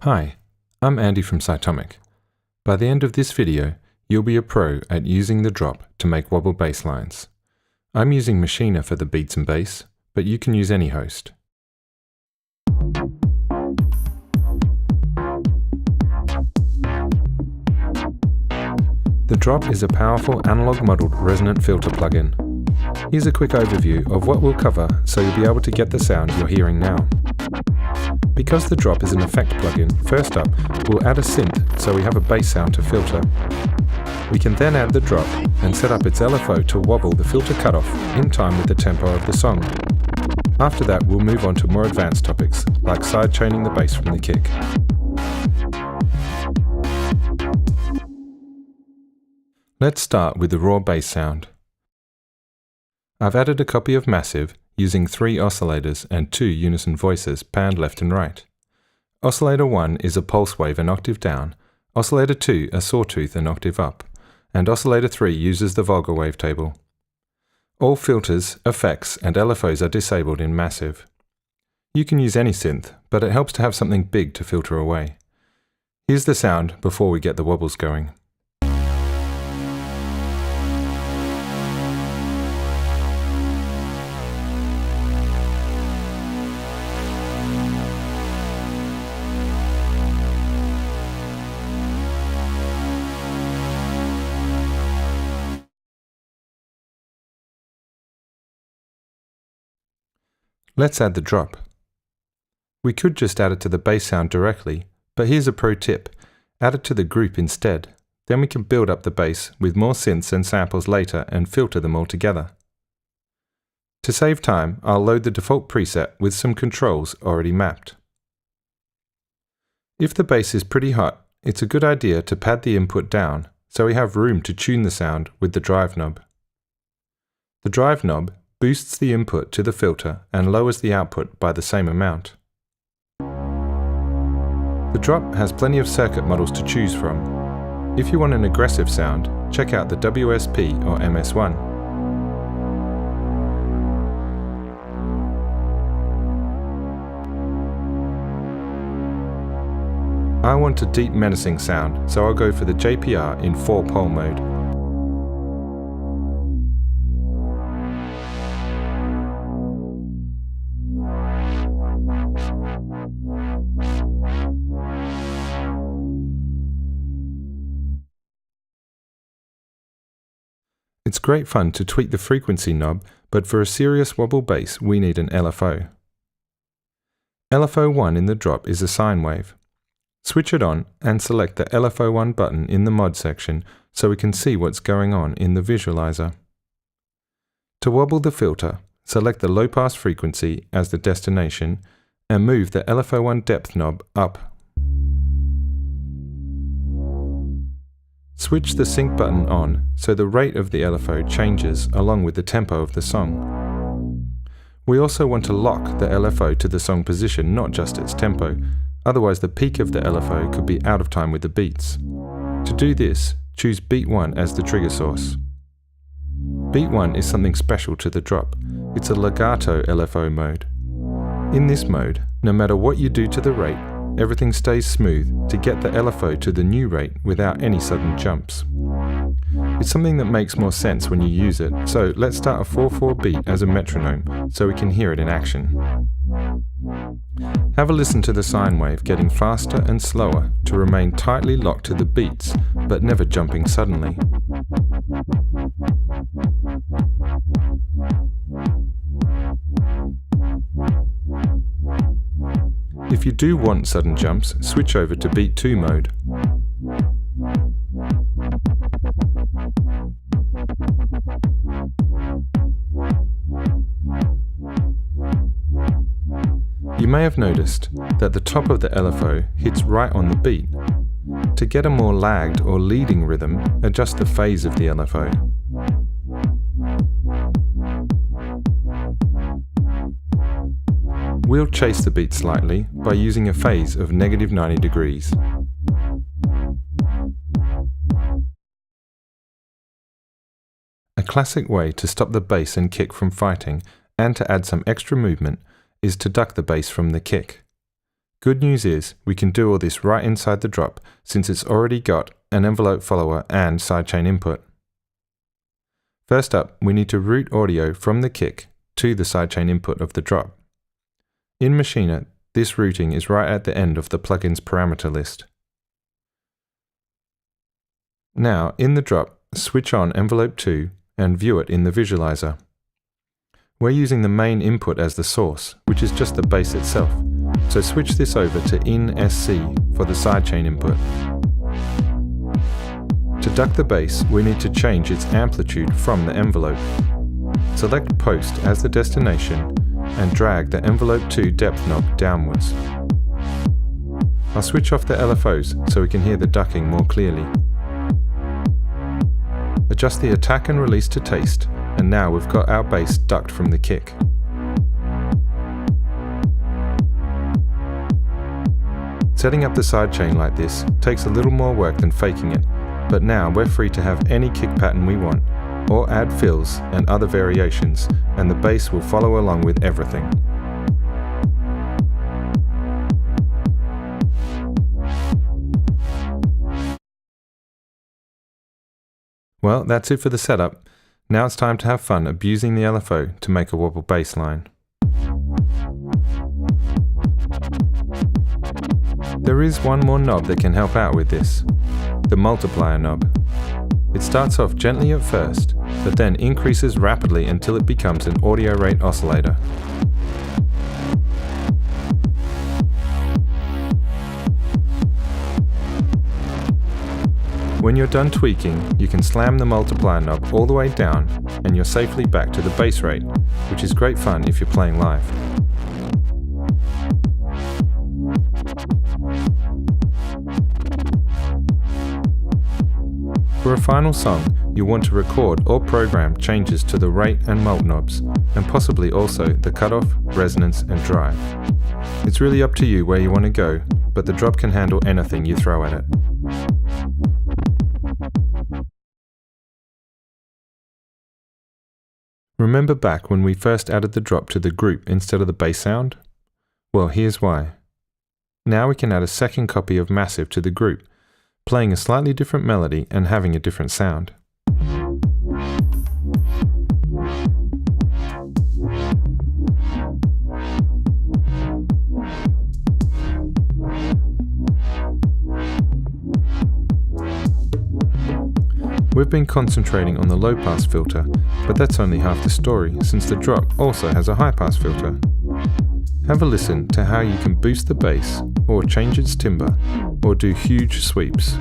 Hi, I'm Andy from Cytomic. By the end of this video, you'll be a pro at using the drop to make wobble bass lines. I'm using Maschine for the beats and bass, but you can use any host. The drop is a powerful analog modeled resonant filter plugin. Here's a quick overview of what we'll cover so you'll be able to get the sound you're hearing now. Because the drop is an effect plugin, first up, we'll add a synth so we have a bass sound to filter. We can then add the drop and set up its LFO to wobble the filter cutoff in time with the tempo of the song. After that, we'll move on to more advanced topics, like sidechaining the bass from the kick. Let's start with the raw bass sound. I've added a copy of Massive using 3 oscillators and 2 unison voices panned left and right. Oscillator 1 is a pulse wave an octave down, oscillator 2 a sawtooth an octave up, and oscillator 3 uses the vulgar wavetable. All filters, effects, and LFOs are disabled in Massive. You can use any synth, but it helps to have something big to filter away. Here's the sound before we get the wobbles going. Let's add the drop. We could just add it to the bass sound directly, but here's a pro tip: add it to the group instead. Then we can build up the bass with more synths and samples later and filter them all together. To save time, I'll load the default preset with some controls already mapped. If the bass is pretty hot, it's a good idea to pad the input down so we have room to tune the sound with the drive knob. The drive knob boosts the input to the filter and lowers the output by the same amount. The drop has plenty of circuit models to choose from. If you want an aggressive sound, check out the WSP or MS1. I want a deep menacing sound, so I'll go for the JPR in 4-pole mode. It's great fun to tweak the frequency knob, but for a serious wobble bass we need an LFO. LFO1 in the drop is a sine wave. Switch it on and select the LFO1 button in the mod section so we can see what's going on in the visualizer. To wobble the filter, select the low pass frequency as the destination and move the LFO1 depth knob up. Switch the sync button on so the rate of the LFO changes along with the tempo of the song. We also want to lock the LFO to the song position, not just its tempo, otherwise the peak of the LFO could be out of time with the beats. To do this, choose beat 1 as the trigger source. Beat 1 is something special to the drop. It's a legato LFO mode. In this mode, no matter what you do to the rate, everything stays smooth to get the LFO to the new rate without any sudden jumps. It's something that makes more sense when you use it, so let's start a 4/4 beat as a metronome so we can hear it in action. Have a listen to the sine wave getting faster and slower to remain tightly locked to the beats, but never jumping suddenly. If you do want sudden jumps, switch over to beat 2 mode. You may have noticed that the top of the LFO hits right on the beat. To get a more lagged or leading rhythm, adjust the phase of the LFO. We'll chase the beat slightly by using a phase of -90 degrees. A classic way to stop the bass and kick from fighting and to add some extra movement is to duck the bass from the kick. Good news is we can do all this right inside the drop since it's already got an envelope follower and sidechain input. First up, we need to route audio from the kick to the sidechain input of the drop. In Maschine, this routing is right at the end of the plugin's parameter list. Now, in the drop, switch on envelope 2 and view it in the visualizer. We're using the main input as the source, which is just the bass itself, so switch this over to in-SC for the sidechain input. To duck the bass, we need to change its amplitude from the envelope. Select Post as the destination and drag the envelope 2 depth knob downwards. I'll switch off the LFOs so we can hear the ducking more clearly. Adjust the attack and release to taste, and now we've got our bass ducked from the kick. Setting up the sidechain like this takes a little more work than faking it, but now we're free to have any kick pattern we want, or add fills and other variations, and the bass will follow along with everything. Well, that's it for the setup. Now it's time to have fun abusing the LFO to make a wobble bass line. There is one more knob that can help out with this, the multiplier knob. It starts off gently at first, but then increases rapidly until it becomes an audio rate oscillator. When you're done tweaking, you can slam the multiplier knob all the way down and you're safely back to the bass rate, which is great fun if you're playing live. For a final song, you'll want to record or program changes to the rate and mult knobs, and possibly also the cutoff, resonance and drive. It's really up to you where you want to go, but the drop can handle anything you throw at it. Remember back when we first added the drop to the group instead of the bass sound? Well, here's why. Now we can add a second copy of Massive to the group, playing a slightly different melody and having a different sound. We've been concentrating on the low-pass filter, but that's only half the story since the drop also has a high-pass filter. Have a listen to how you can boost the bass, or change its timbre, or do huge sweeps.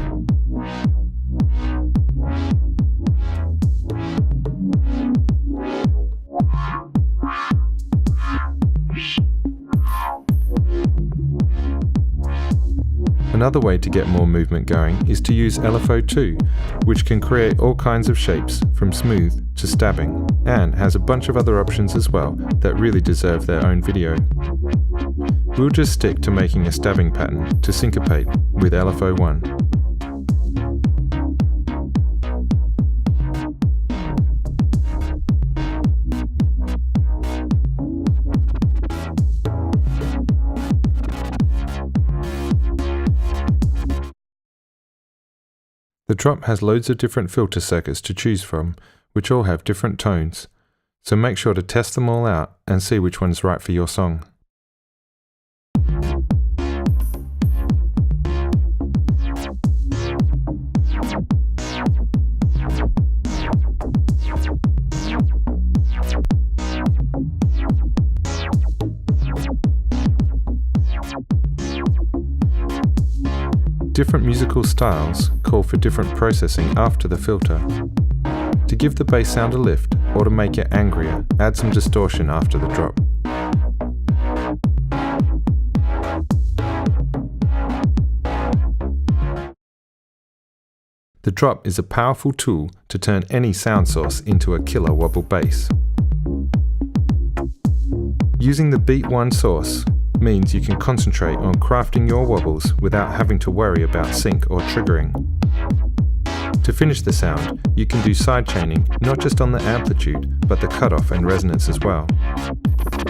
Another way to get more movement going is to use LFO2, which can create all kinds of shapes from smooth to stabbing, and has a bunch of other options as well that really deserve their own video. We'll just stick to making a stabbing pattern to syncopate with LFO1. The drop has loads of different filter circuits to choose from, which all have different tones, so make sure to test them all out and see which one's right for your song. Different musical styles call for different processing after the filter. To give the bass sound a lift, or to make it angrier, add some distortion after the drop. The drop is a powerful tool to turn any sound source into a killer wobble bass. Using the Beat 1 source means you can concentrate on crafting your wobbles without having to worry about sync or triggering. To finish the sound, you can do sidechaining not just on the amplitude, but the cutoff and resonance as well.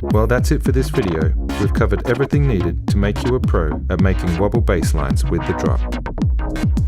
Well, that's it for this video. We've covered everything needed to make you a pro at making wobble bass lines with the drop.